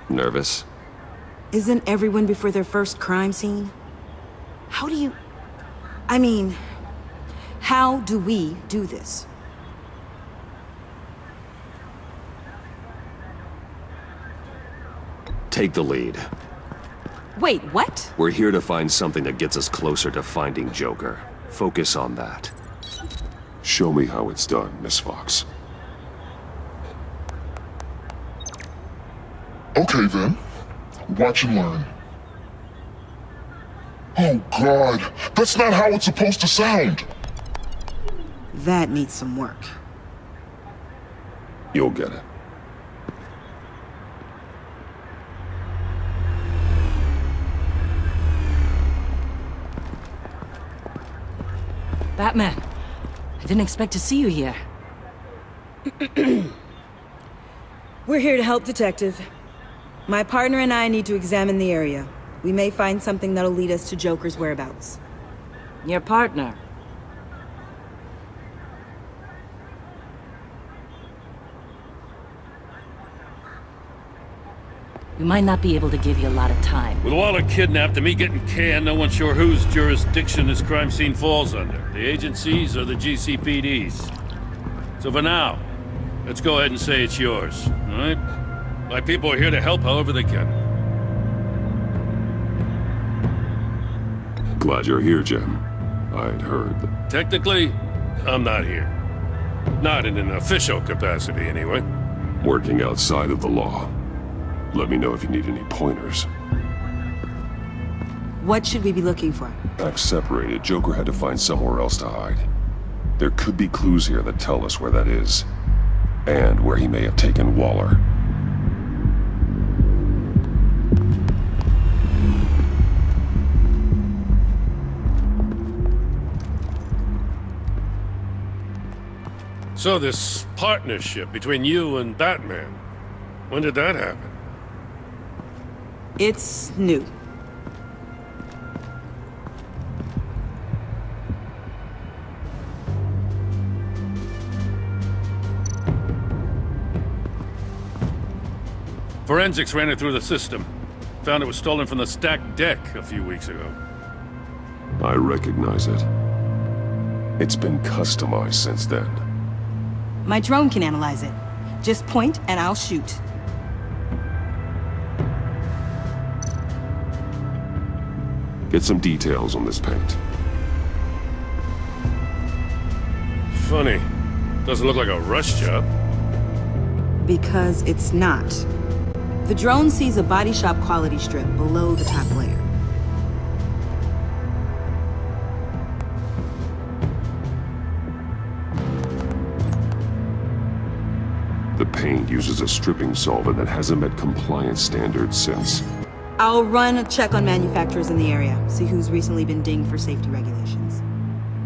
Nervous? Isn't everyone before their first crime scene? How do you... I mean, how do we do this? Take the lead. Wait, what? We're here to find something that gets us closer to finding Joker. Focus on that. Show me how it's done, Miss Fox. Okay then. Watch and learn. Oh God, that's not how it's supposed to sound. That needs some work. You'll get it. Batman, I didn't expect to see you here. We're here to help, Detective. My partner and I need to examine the area. We may find something that'll lead us to Joker's whereabouts. Your partner. We might not be able to give you a lot of time. With Waller kidnapped and me getting canned, no one's sure whose jurisdiction this crime scene falls under. The agencies or the GCPD's. So for now, let's go ahead and say it's yours, all right? My people are here to help however they can. Glad you're here, Jim. I'd heard that... Technically, I'm not here. Not in an official capacity, anyway. Working outside of the law. Let me know if you need any pointers. What should we be looking for? Back separated, Joker had to find somewhere else to hide. There could be clues here that tell us where that is. And where he may have taken Waller. So this partnership between you and Batman, when did that happen? It's new. Forensics ran it through the system. Found it was stolen from the stacked deck a few weeks ago. I recognize it. It's been customized since then. My drone can analyze it. Just point and I'll shoot. Get some details on this paint. Funny. Doesn't look like a rush job. Because it's not. The drone sees a body shop quality strip below the top layer. The paint uses a stripping solvent that hasn't met compliance standards since. I'll run a check on manufacturers in the area, see who's recently been dinged for safety regulations.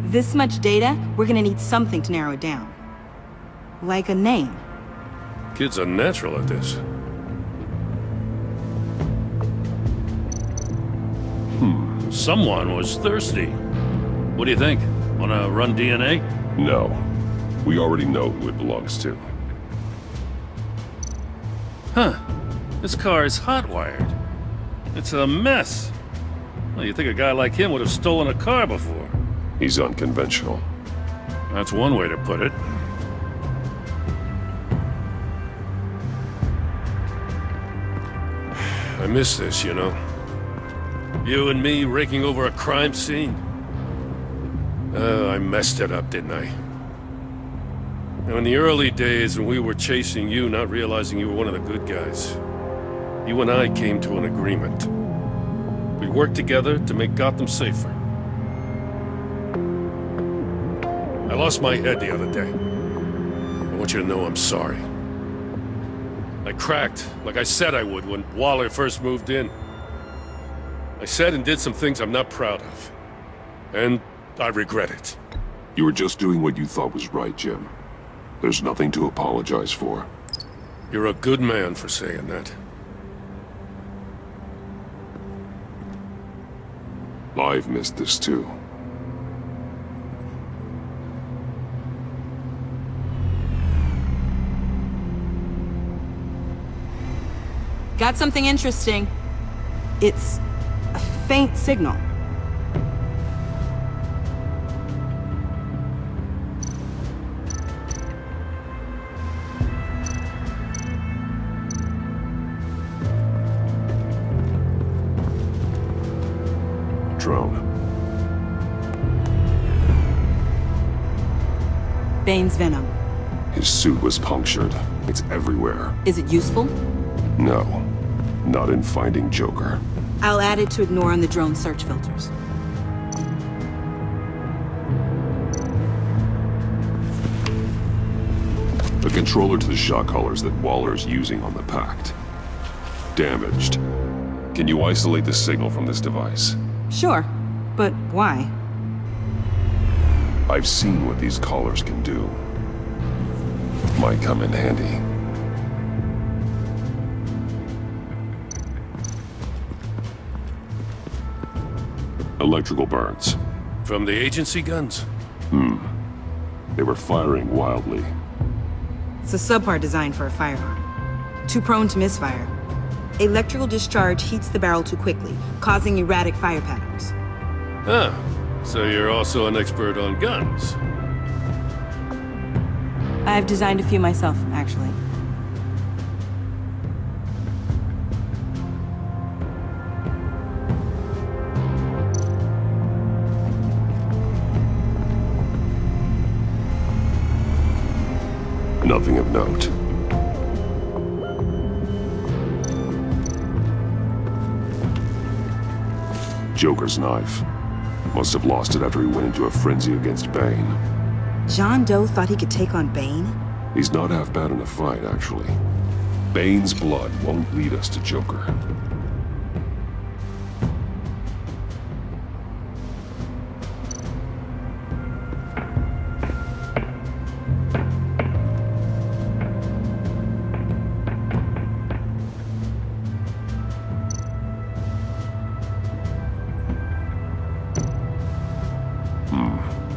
This much data, we're gonna need something to narrow it down. Like a name. Kid's a natural at this. Someone was thirsty. What do you think? Wanna run DNA? No. We already know who it belongs to. Huh. This car is hot-wired. It's a mess. Well, you'd think a guy like him would have stolen a car before. He's unconventional. That's one way to put it. I miss this, you know. You and me raking over a crime scene. I messed it up, didn't I? Now, in the early days when we were chasing you, not realizing you were one of the good guys, you and I came to an agreement. We'd work together to make Gotham safer. I lost my head the other day. I want you to know I'm sorry. I cracked, like I said I would when Waller first moved in. I said and did some things I'm not proud of. And I regret it. You were just doing what you thought was right, Jim. There's nothing to apologize for. You're a good man for saying that. I've missed this too. Got something interesting. It's a faint signal. Drone. Bane's venom. His suit was punctured. It's everywhere. Is it useful? No. Not in finding Joker. I'll add it to ignore on the drone search filters. The controller to the shot collars that Waller's using on the Pact. Damaged. Can you isolate the signal from this device? Sure, but why? I've seen what these collars can do. Might come in handy. Electrical burns. From the agency guns? They were firing wildly. It's a subpart designed for a firearm. Too prone to misfire. Electrical discharge heats the barrel too quickly, causing erratic fire patterns. Huh. So you're also an expert on guns? I've designed a few myself, actually. Nothing of note. Joker's knife. Must have lost it after he went into a frenzy against Bane. John Doe thought he could take on Bane? He's not half bad in a fight, actually. Bane's blood won't lead us to Joker.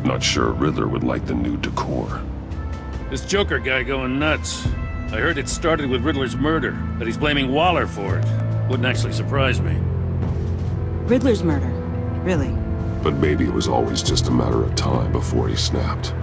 Not sure Riddler would like the new decor. This Joker guy going nuts. I heard it started with Riddler's murder, that he's blaming Waller for it. Wouldn't actually surprise me. Riddler's murder? Really? But maybe it was always just a matter of time before he snapped.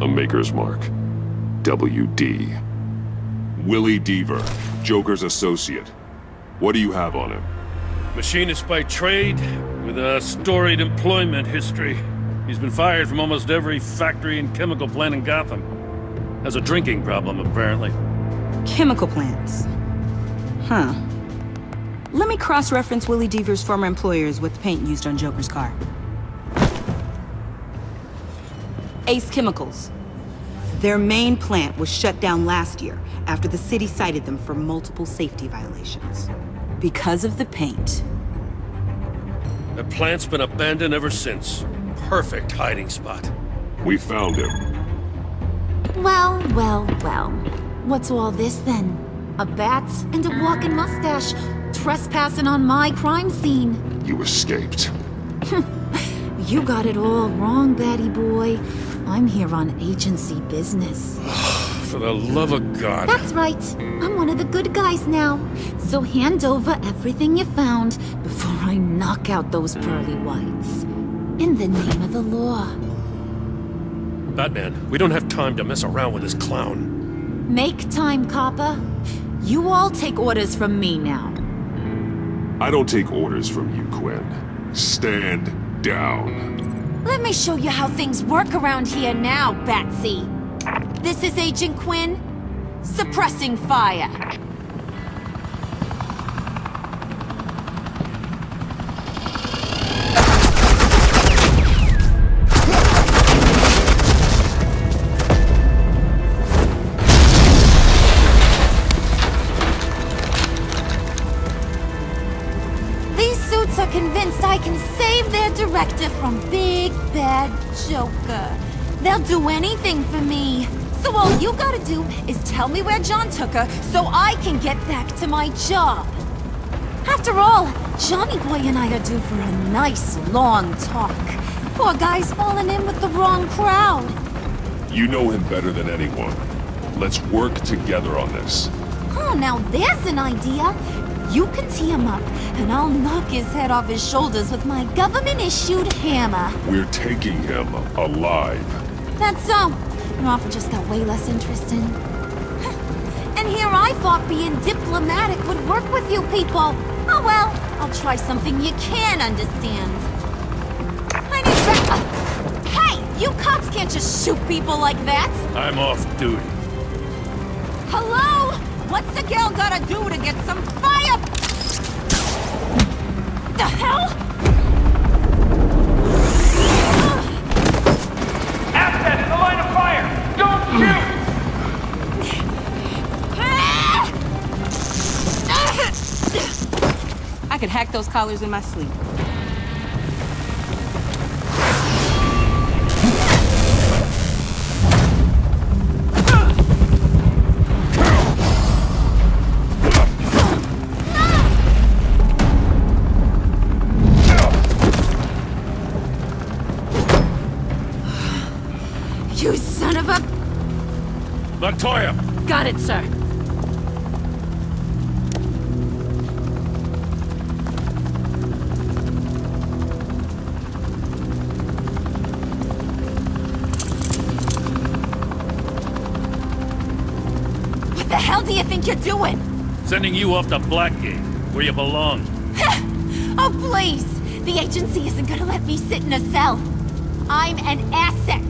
A Maker's Mark. WD. Willie Deaver, Joker's associate. What do you have on him? Machinist by trade, with a storied employment history. He's been fired from almost every factory and chemical plant in Gotham. Has a drinking problem, apparently. Chemical plants. Huh. Let me cross-reference Willie Deaver's former employers with the paint used on Joker's car. Ace Chemicals. Their main plant was shut down last year after the city cited them for multiple safety violations. Because of the paint. The plant's been abandoned ever since. Perfect hiding spot. We found him. Well, well, well. What's all this then? A bat and a walking mustache trespassing on my crime scene. You escaped. You got it all wrong, Batty boy. I'm here on agency business. For the love of God. That's right. I'm one of the good guys now. So hand over everything you found before I knock out those pearly whites. In the name of the law. Batman, we don't have time to mess around with this clown. Make time, copper. You all take orders from me now. I don't take orders from you, Quinn. Stand down. Let me show you how things work around here now, Batsy. This is Agent Quinn, suppressing fire. These suits are convinced I can save their director from Big Bad Joker. They'll do anything for me. So all you gotta do is tell me where John took her so I can get back to my job. After all, Johnny Boy and I are due for a nice, long talk. Poor guy's fallen in with the wrong crowd. You know him better than anyone. Let's work together on this. Oh, now there's an idea. You can tee him up, and I'll knock his head off his shoulders with my government-issued hammer. We're taking him alive. That's so. Your offer just got way less interesting. And here I thought being diplomatic would work with you people. Oh well, I'll try something you can understand. I need Hey, you cops can't just shoot people like that. I'm off duty. Hello? What's a girl gotta do to get some fire? The hell? Assets, the line of fire! Don't shoot! I could hack those collars in my sleep. You son of a... Montoya! Got it, sir. What the hell do you think you're doing? Sending you off to Blackgate, where you belong. Oh, please! The agency isn't gonna let me sit in a cell. I'm an asset.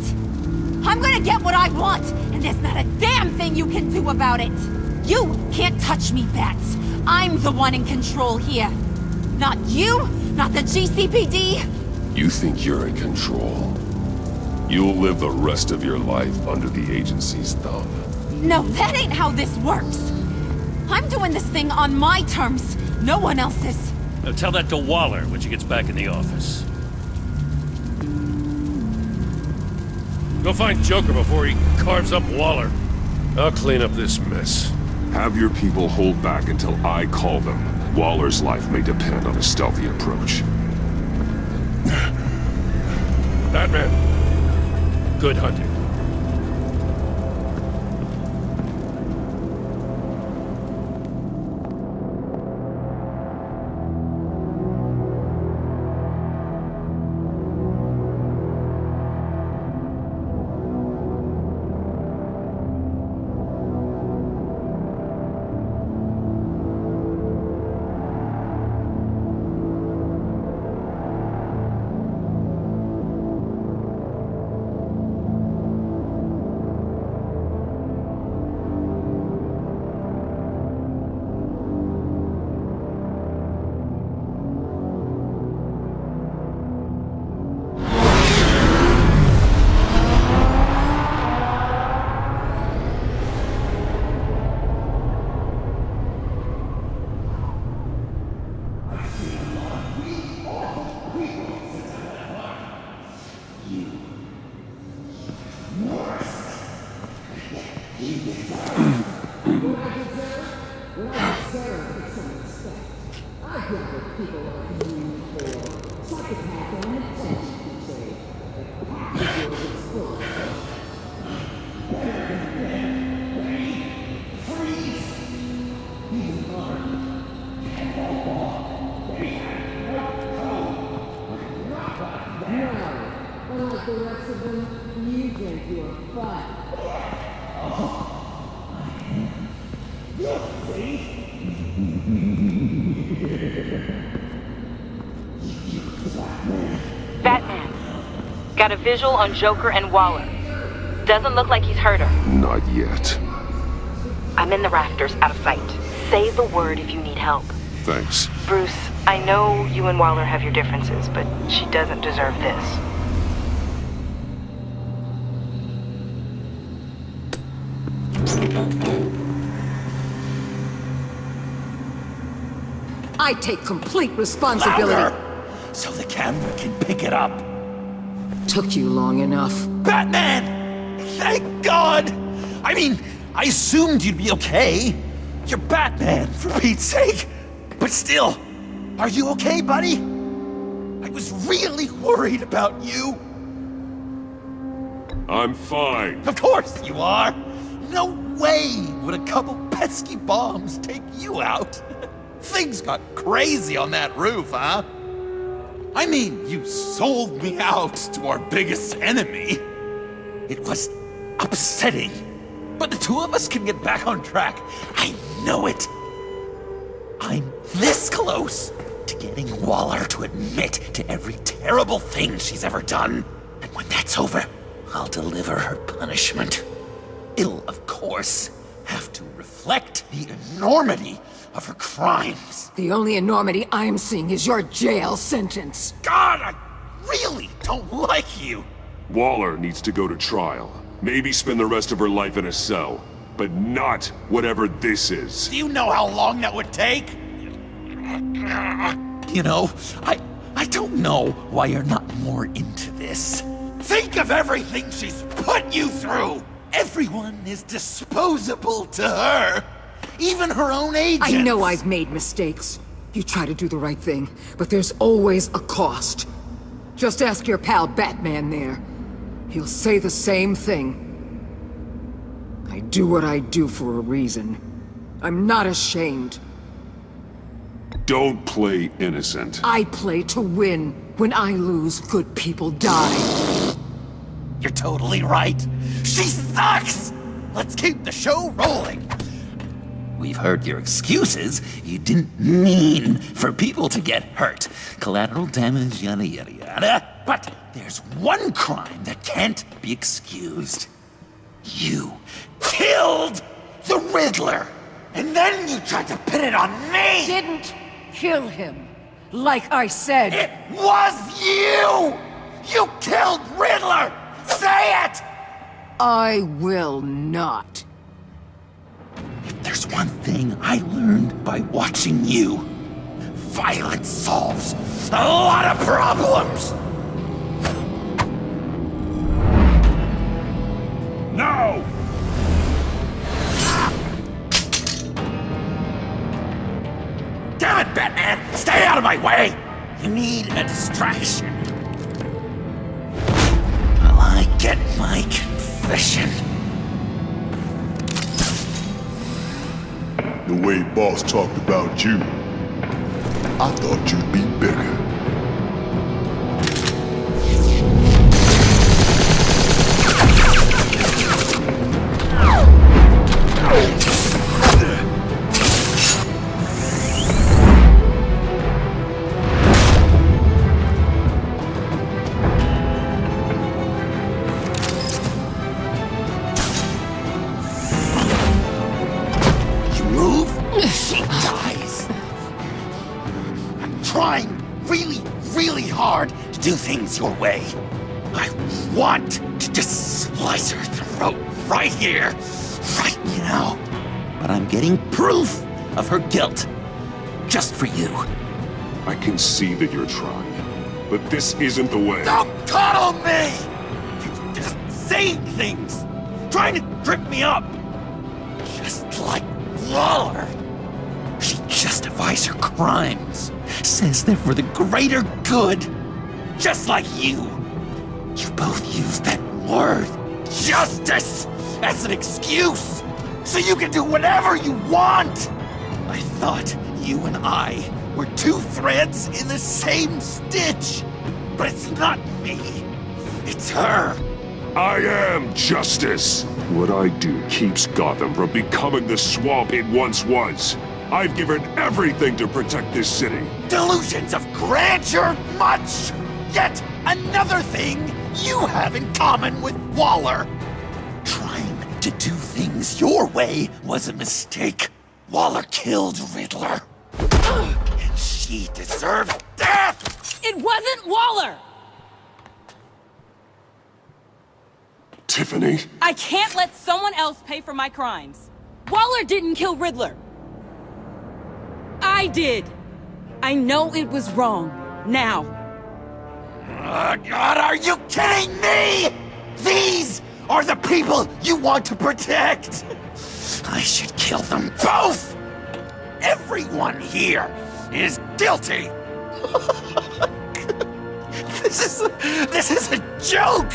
I'm gonna get what I want, and there's not a damn thing you can do about it. You can't touch me, Bats. I'm the one in control here. Not you, not the GCPD. You think you're in control? You'll live the rest of your life under the agency's thumb. No, that ain't how this works. I'm doing this thing on my terms, no one else's. Now tell that to Waller when she gets back in the office. Go find Joker before he carves up Waller. I'll clean up this mess. Have your people hold back until I call them. Waller's life may depend on a stealthy approach. Batman, good hunting. Batman. Got a visual on Joker and Waller. Doesn't look like he's hurt her. Not yet. I'm in the rafters, out of sight. Say the word if you need help. Thanks. Bruce, I know you and Waller have your differences, but she doesn't deserve this. I take complete responsibility. Louder! So the camera can pick it up. Took you long enough. Batman! Thank God! I mean, I assumed you'd be okay. You're Batman, for Pete's sake. But still, Are you okay, buddy? I was really worried about you. I'm fine. Of course you are. No way would a couple pesky bombs take you out. Things got crazy on that roof, huh? I mean, you sold me out to our biggest enemy. It was upsetting. But the two of us can get back on track. I know it. I'm this close to getting Waller to admit to every terrible thing she's ever done. And when that's over, I'll deliver her punishment. It'll, of course, have to reflect the enormity of her crimes. The only enormity I'm seeing is your jail sentence. God, I really don't like you. Waller needs to go to trial. Maybe spend the rest of her life in a cell. But not whatever this is. Do you know how long that would take? You know, I don't know why you're not more into this. Think of everything she's put you through! Everyone is disposable to her. Even her own agents. I know I've made mistakes. You try to do the right thing, but there's always a cost. Just ask your pal Batman there. He'll say the same thing. I do what I do for a reason. I'm not ashamed. Don't play innocent. I play to win. When I lose, good people die. You're totally right. She sucks! Let's keep the show rolling. We've heard your excuses. You didn't mean for people to get hurt. Collateral damage, yada yada yada. But there's one crime that can't be excused. You killed the Riddler! And then you tried to pin it on me! Didn't kill him. Like I said. It was you! You killed Riddler! Say it! I will not. If there's one thing I learned by watching you, violence solves a lot of problems! No! Damn it, Batman! Stay out of my way! You need a distraction. While I get my confession. The way Boss talked about you, I thought you'd be bigger. She dies. I'm trying really hard to do things your way. I want to just slice her throat right here, right now. But I'm getting proof of her guilt, just for you. I can see that you're trying, but this isn't the way. Don't coddle me! You're just saying things, trying to trip me up. Just like Waller. She justifies her crimes, says they're for the greater good. Just like you. You both use that word, justice, as an excuse, so you can do whatever you want. I thought you and I were two threads in the same stitch, but it's not me. It's her. I am justice. What I do keeps Gotham from becoming the swamp it once was. I've given everything to protect this city. Delusions of grandeur much! Yet another thing you have in common with Waller. Trying to do things your way was a mistake. Waller killed Riddler. And she deserved death! It wasn't Waller! Tiffany? I can't let someone else pay for my crimes. Waller didn't kill Riddler. I did. I know it was wrong. Now. God, are you kidding me? These are the people you want to protect. I should kill them both. Everyone here is guilty! This is a joke!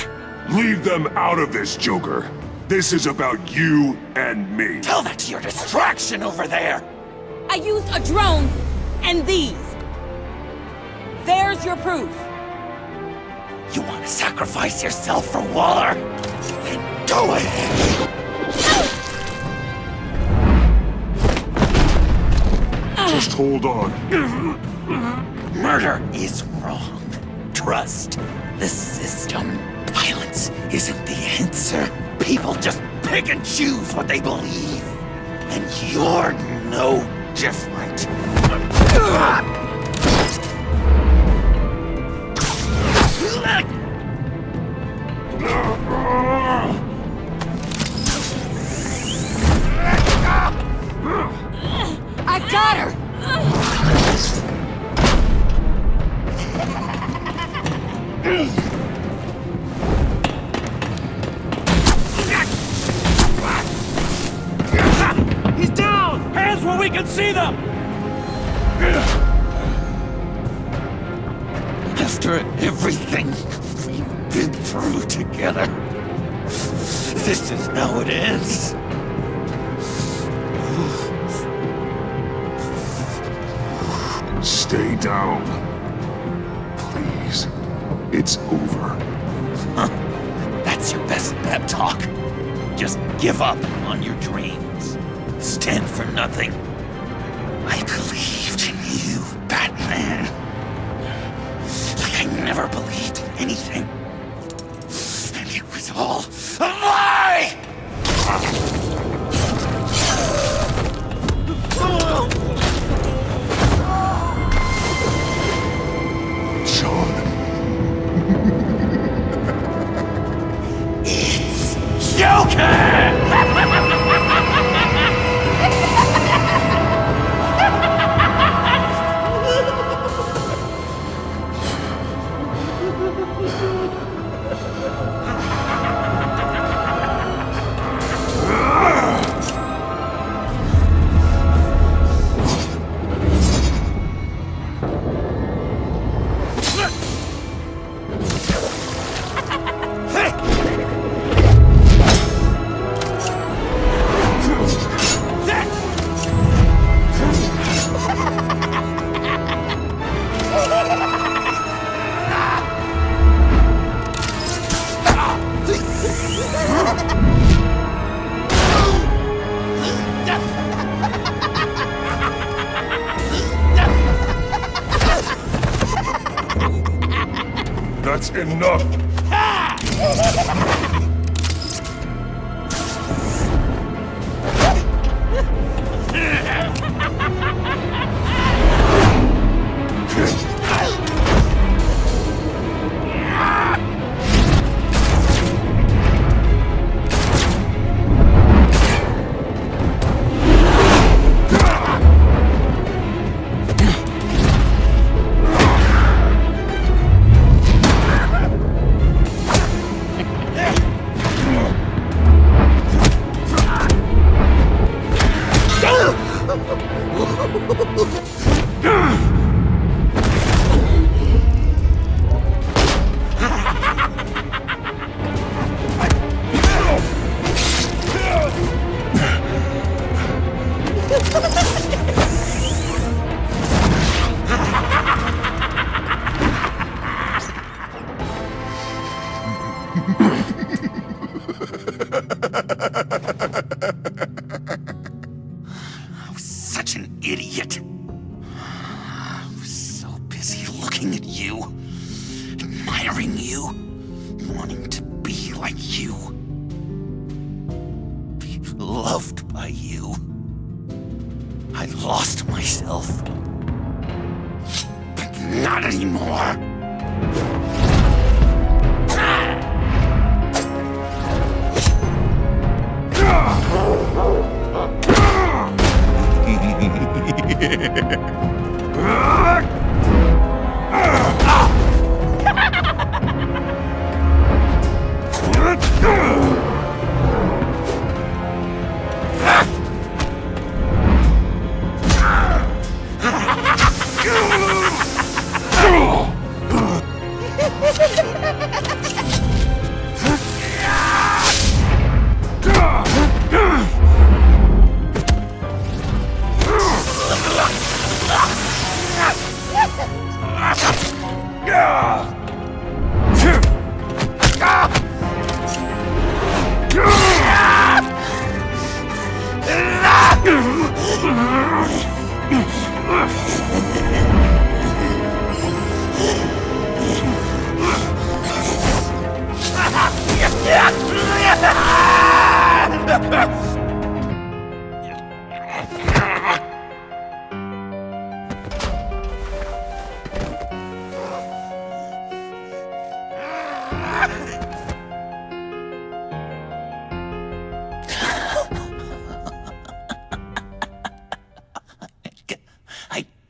Leave them out of this, Joker. This is about you and me. Tell that to your distraction over there! I used a drone and these. There's your proof. You want to sacrifice yourself for Waller? Then go ahead! Just hold on. Murder is wrong. Trust the system. Violence isn't the answer. People just pick and choose what they believe. And you're no different. I got her! He's down! Hands where we can see them! After everything we've been through together, this is how it ends. Stay down. Please. It's over. Huh. That's your best pep talk. Just give up on your dreams. Stand for nothing. I believed in you, Batman. Like I never believed in anything. And it was all a lie! Sean. It's Joker! That's enough! I was such an idiot. I was so busy looking at you, admiring you, wanting to be like you, be loved by you. I lost myself. But not anymore.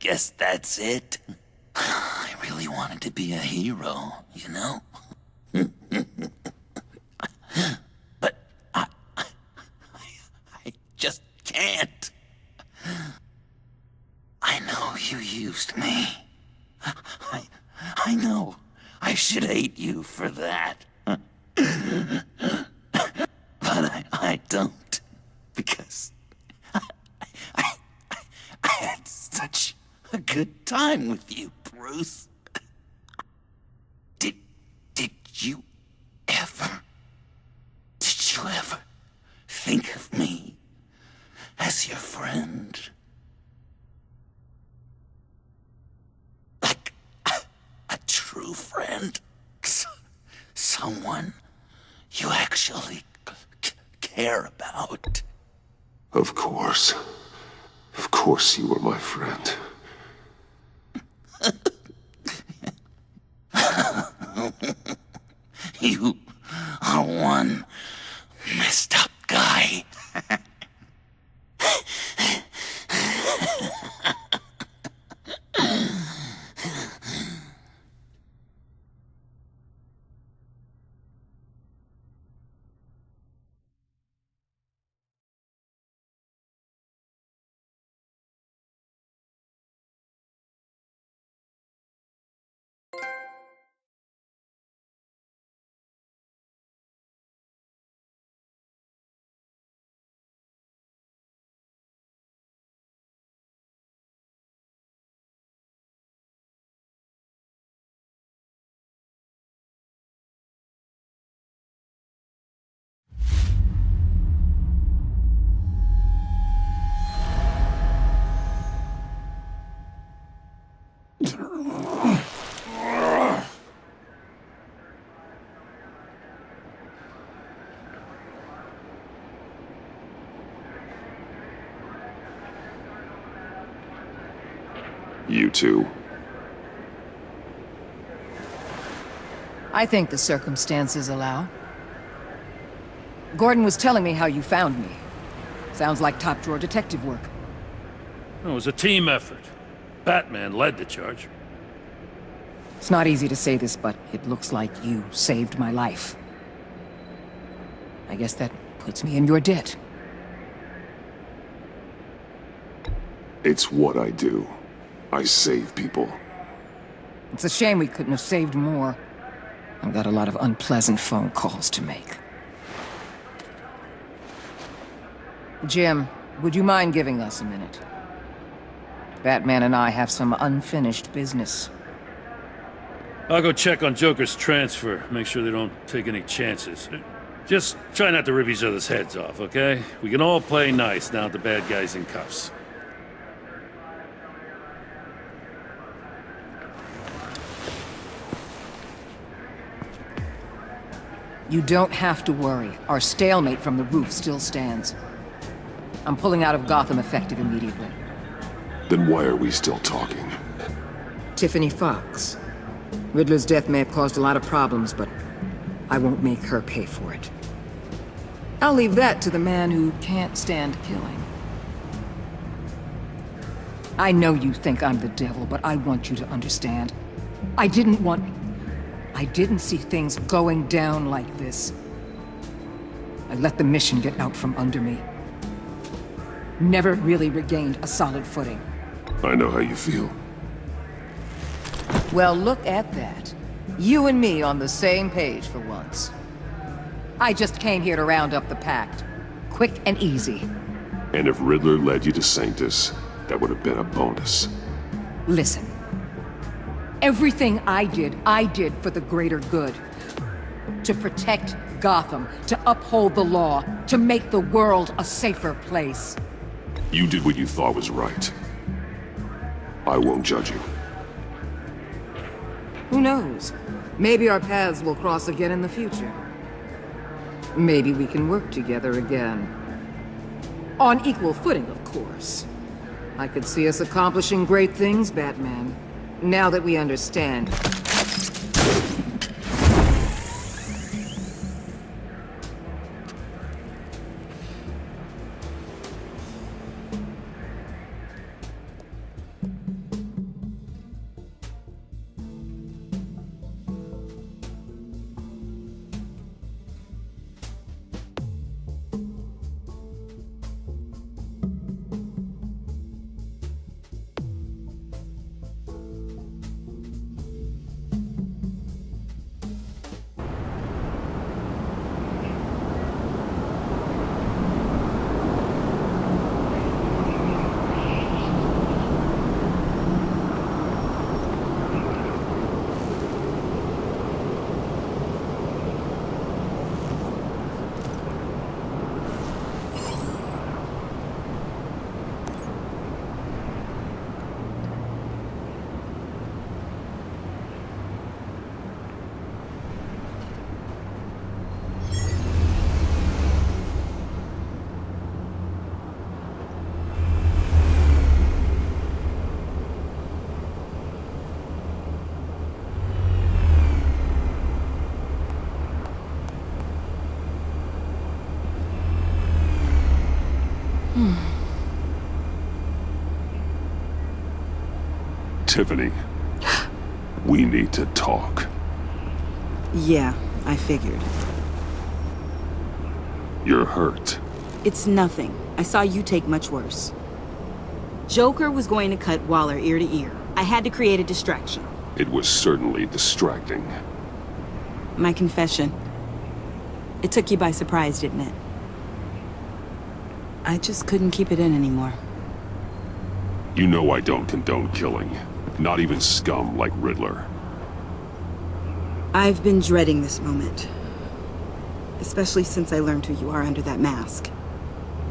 guess that's it. I really wanted to be a hero, you know? But I just can't. I know you used me. I know. I should hate you for that. But I don't. Because I had such a good time with you, Bruce. Did you ever think of me as your friend? Like a true friend? Someone you actually care about? Of course. Of course you were my friend. You are one messed up guy. You two. I think the circumstances allow. Gordon was telling me how you found me. Sounds like top-drawer detective work. It was a team effort. Batman led the charge. It's not easy to say this, but it looks like you saved my life. I guess that puts me in your debt. It's what I do. I save people. It's a shame we couldn't have saved more. I've got a lot of unpleasant phone calls to make. Jim, would you mind giving us a minute? Batman and I have some unfinished business. I'll go check on Joker's transfer, make sure they don't take any chances. Just try not to rip each other's heads off, okay? We can all play nice now that the bad guy's in cuffs. You don't have to worry. Our stalemate from the roof still stands. I'm pulling out of Gotham effective immediately. Then why are we still talking? Tiffany Fox. Riddler's death may have caused a lot of problems, but I won't make her pay for it. I'll leave that to the man who can't stand killing. I know you think I'm the devil, but I want you to understand. I didn't see things going down like this. I let the mission get out from under me. Never really regained a solid footing. I know how you feel. Well, look at that. You and me on the same page for once. I just came here to round up the pact. Quick and easy. And if Riddler led you to Sanctus, that would have been a bonus. Listen. Everything I did for the greater good. To protect Gotham, to uphold the law, to make the world a safer place. You did what you thought was right. I won't judge you. Who knows? Maybe our paths will cross again in the future. Maybe we can work together again. On equal footing, of course. I could see us accomplishing great things, Batman. Now that we understand. Tiffany, we need to talk. Yeah, I figured. You're hurt. It's nothing. I saw you take much worse. Joker was going to cut Waller ear to ear. I had to create a distraction. It was certainly distracting. My confession. It took you by surprise, didn't it? I just couldn't keep it in anymore. You know I don't condone killing. Not even scum like Riddler. I've been dreading this moment. Especially since I learned who you are under that mask.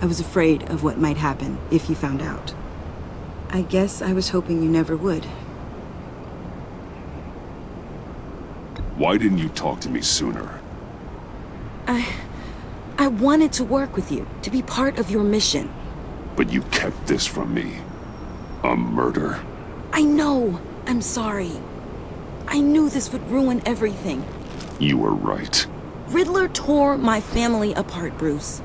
I was afraid of what might happen if you found out. I guess I was hoping you never would. Why didn't you talk to me sooner? I wanted to work with you, to be part of your mission. But you kept this from me. A murder. I know. I'm sorry. I knew this would ruin everything. You were right. Riddler tore my family apart, Bruce.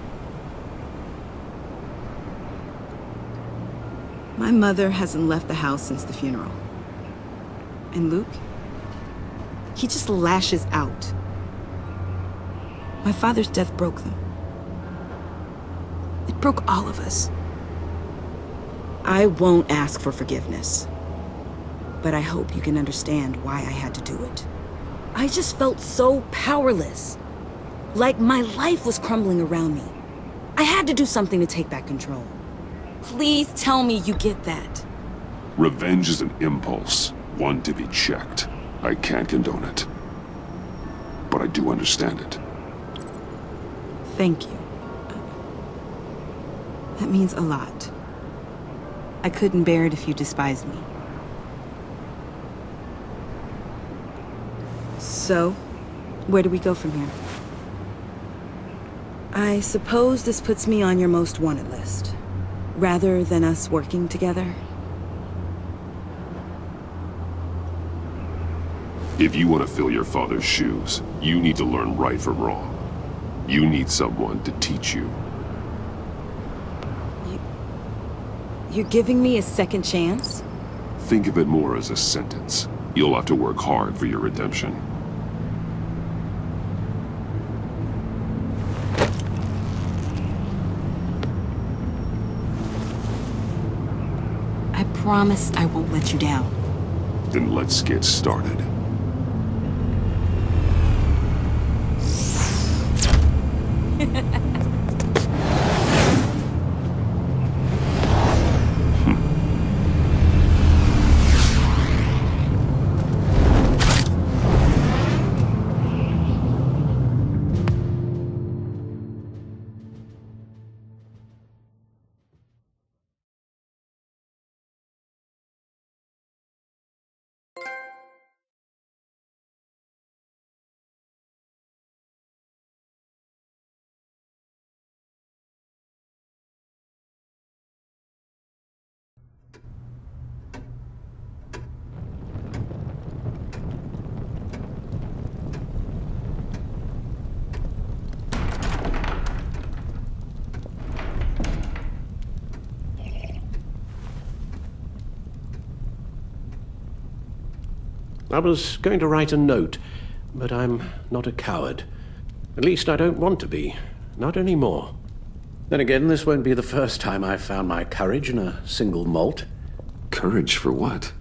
My mother hasn't left the house since the funeral. And Luke? He just lashes out. My father's death broke them. It broke all of us. I won't ask for forgiveness. But I hope you can understand why I had to do it. I just felt so powerless. Like my life was crumbling around me. I had to do something to take back control. Please tell me you get that. Revenge is an impulse, one to be checked. I can't condone it. But I do understand it. Thank you. That means a lot. I couldn't bear it if you despised me. So, where do we go from here? I suppose this puts me on your most wanted list, rather than us working together. If you want to fill your father's shoes, you need to learn right from wrong. You need someone to teach you. You're giving me a second chance? Think of it more as a sentence. You'll have to work hard for your redemption. I promise I won't let you down. Then let's get started. I was going to write a note, but I'm not a coward. At least I don't want to be. Not anymore. Then again, this won't be the first time I've found my courage in a single malt. Courage for what?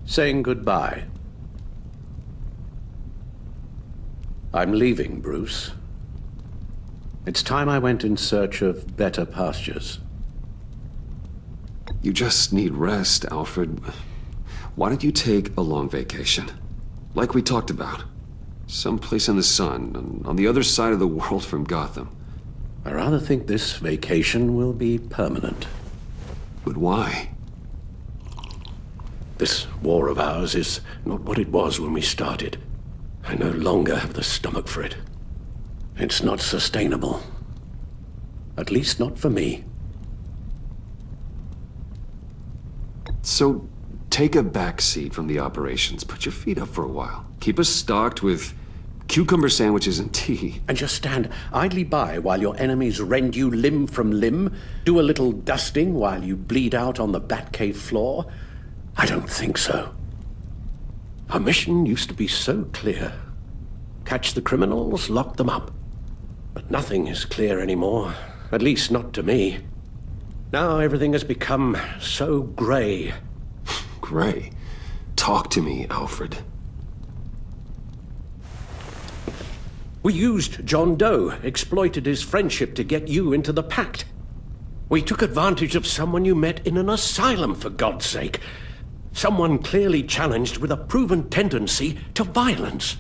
Saying goodbye. I'm leaving, Bruce. It's time I went in search of better pastures. You just need rest, Alfred. Why don't you take a long vacation? Like we talked about. Someplace in the sun, on the other side of the world from Gotham. I rather think this vacation will be permanent. But why? This war of ours is not what it was when we started. I no longer have the stomach for it. It's not sustainable. At least not for me. So, take a back seat from the operations. Put your feet up for a while. Keep us stocked with cucumber sandwiches and tea. And just stand idly by while your enemies rend you limb from limb? Do a little dusting while you bleed out on the Batcave floor? I don't think so. Our mission used to be so clear. Catch the criminals, lock them up. But nothing is clear anymore, at least not to me. Now everything has become so gray. Gray? Talk to me, Alfred. We used John Doe, exploited his friendship to get you into the pact. We took advantage of someone you met in an asylum, for God's sake. Someone clearly challenged with a proven tendency to violence.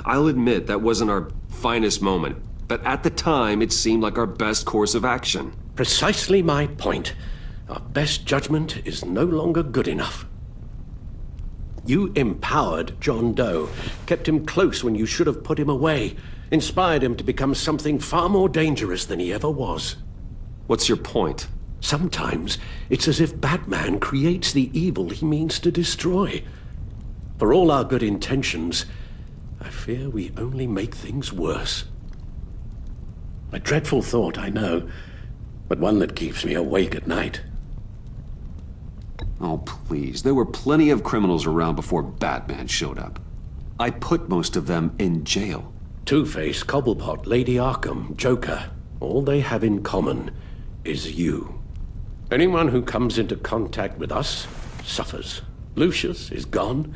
I'll admit that wasn't our finest moment, but at the time it seemed like our best course of action. Precisely my point. Our best judgment is no longer good enough. You empowered John Doe, kept him close when you should have put him away, inspired him to become something far more dangerous than he ever was. What's your point? Sometimes it's as if Batman creates the evil he means to destroy. For all our good intentions, I fear we only make things worse. A dreadful thought, I know, but one that keeps me awake at night. Oh, please. There were plenty of criminals around before Batman showed up. I put most of them in jail. Two-Face, Cobblepot, Lady Arkham, Joker, all they have in common is you. Anyone who comes into contact with us suffers. Lucius is gone.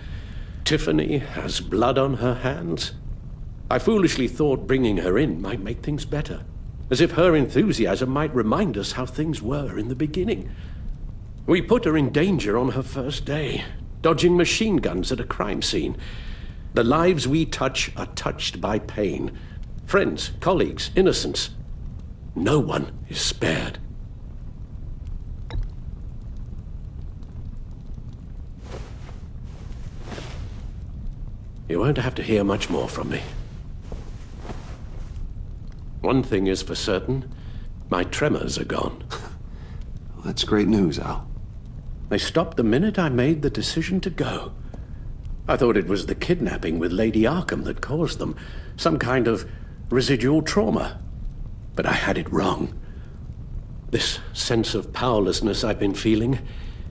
Tiffany has blood on her hands. I foolishly thought bringing her in might make things better, as if her enthusiasm might remind us how things were in the beginning. We put her in danger on her first day, dodging machine guns at a crime scene. The lives we touch are touched by pain. Friends, colleagues, innocents. No one is spared. You won't have to hear much more from me. One thing is for certain, my tremors are gone. Well, that's great news, Al. They stopped the minute I made the decision to go. I thought it was the kidnapping with Lady Arkham that caused them, some kind of residual trauma. But I had it wrong. This sense of powerlessness I've been feeling,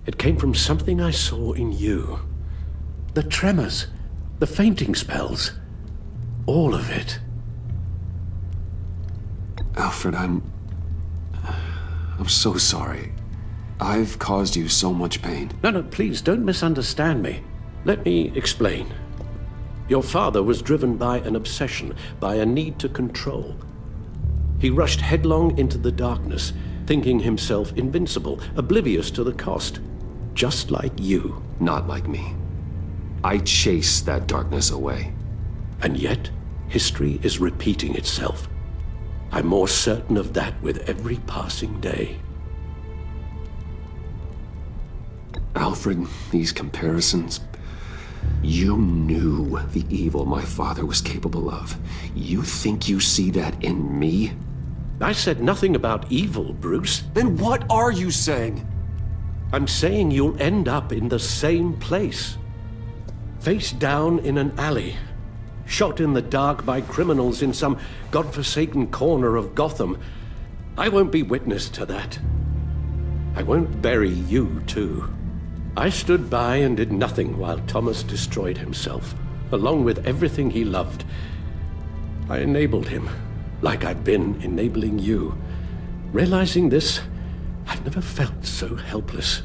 it came from something I saw in you. The tremors, the fainting spells, all of it. Alfred, I'm so sorry. I've caused you so much pain. No, please don't misunderstand me. Let me explain. Your father was driven by an obsession, by a need to control. He rushed headlong into the darkness, thinking himself invincible, oblivious to the cost. Just like you. Not like me. I chased that darkness away. And yet, history is repeating itself. I'm more certain of that with every passing day. Alfred, these comparisons... You knew the evil my father was capable of. You think you see that in me? I said nothing about evil, Bruce. Then what are you saying? I'm saying you'll end up in the same place. Face down in an alley. Shot in the dark by criminals in some godforsaken corner of Gotham. I won't be witness to that. I won't bury you, too. I stood by and did nothing while Thomas destroyed himself, along with everything he loved. I enabled him, like I've been enabling you. Realizing this, I've never felt so helpless.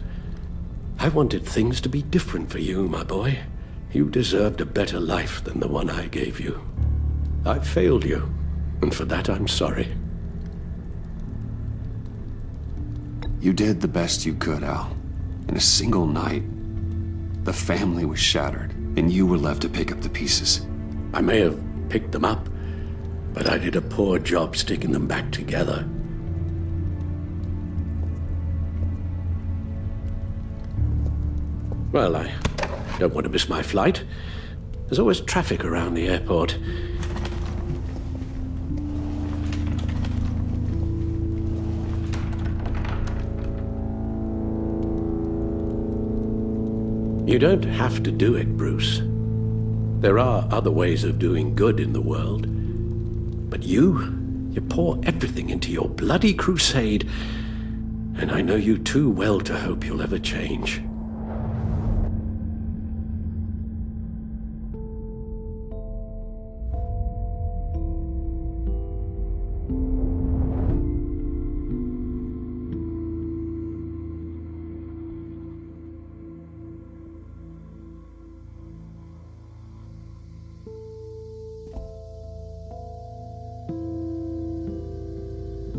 I wanted things to be different for you, my boy. You deserved a better life than the one I gave you. I failed you, and for that I'm sorry. You did the best you could, Al. In a single night, the family was shattered, and you were left to pick up the pieces. I may have picked them up, but I did a poor job sticking them back together. Well, I don't want to miss my flight. There's always traffic around the airport. You don't have to do it, Bruce. There are other ways of doing good in the world. But you pour everything into your bloody crusade, and I know you too well to hope you'll ever change.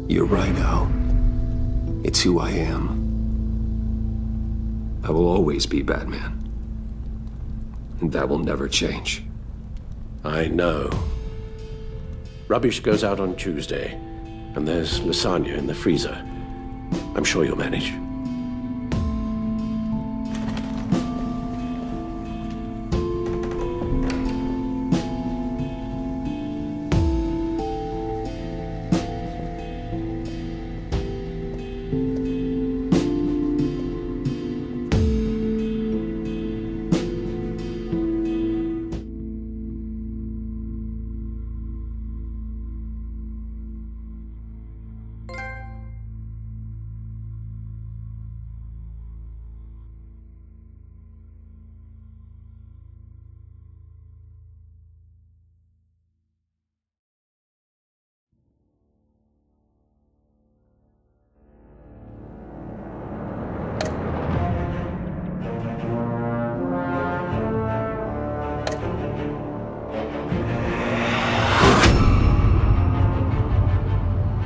You're right, Al. It's who I am. I will always be Batman. And that will never change. I know. Rubbish goes out on Tuesday, and there's lasagna in the freezer. I'm sure you'll manage.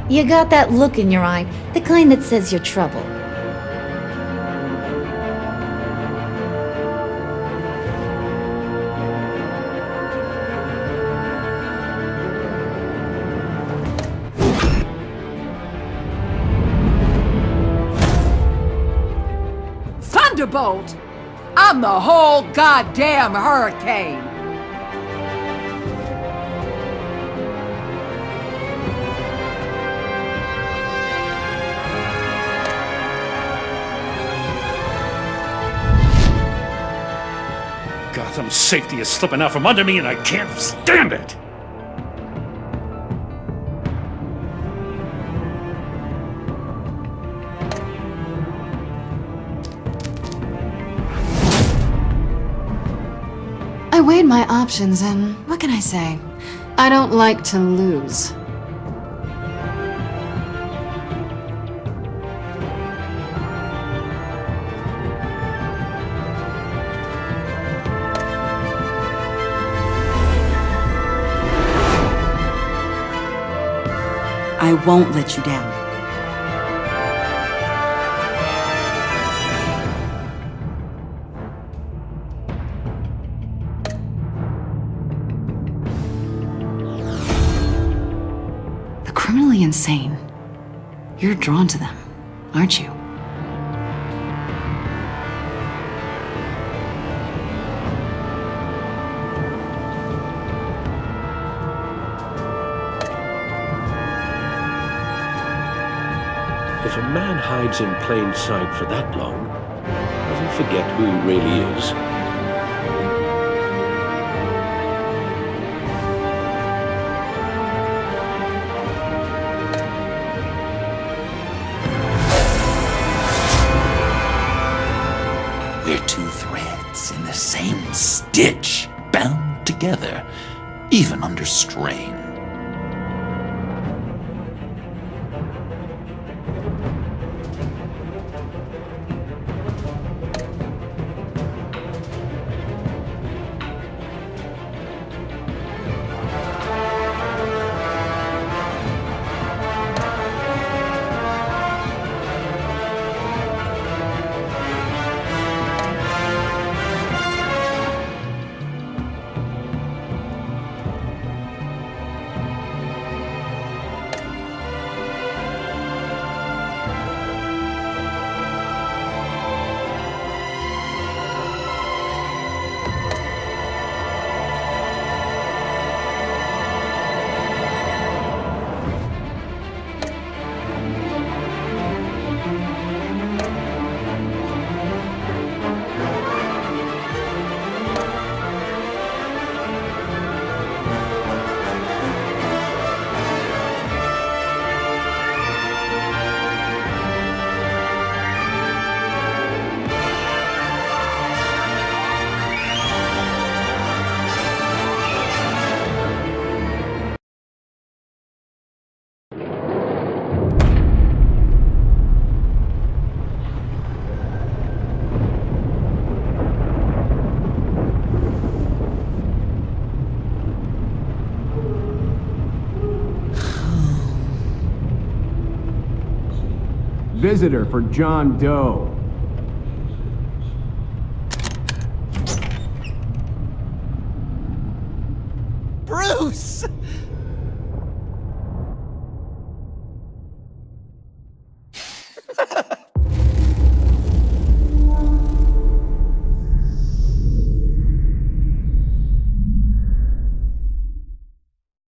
You got that look in your eye, the kind that says you're trouble. Thunderbolt! I'm the whole goddamn hurricane! Gotham's safety is slipping out from under me and I can't stand it! I weighed my options and what can I say? I don't like to lose. I won't let you down. The criminally insane. You're drawn to them, aren't you? If a man hides in plain sight for that long, does he forget who he really is? We're two threads in the same stitch, bound together, even under strain. visitor for John Doe. Bruce!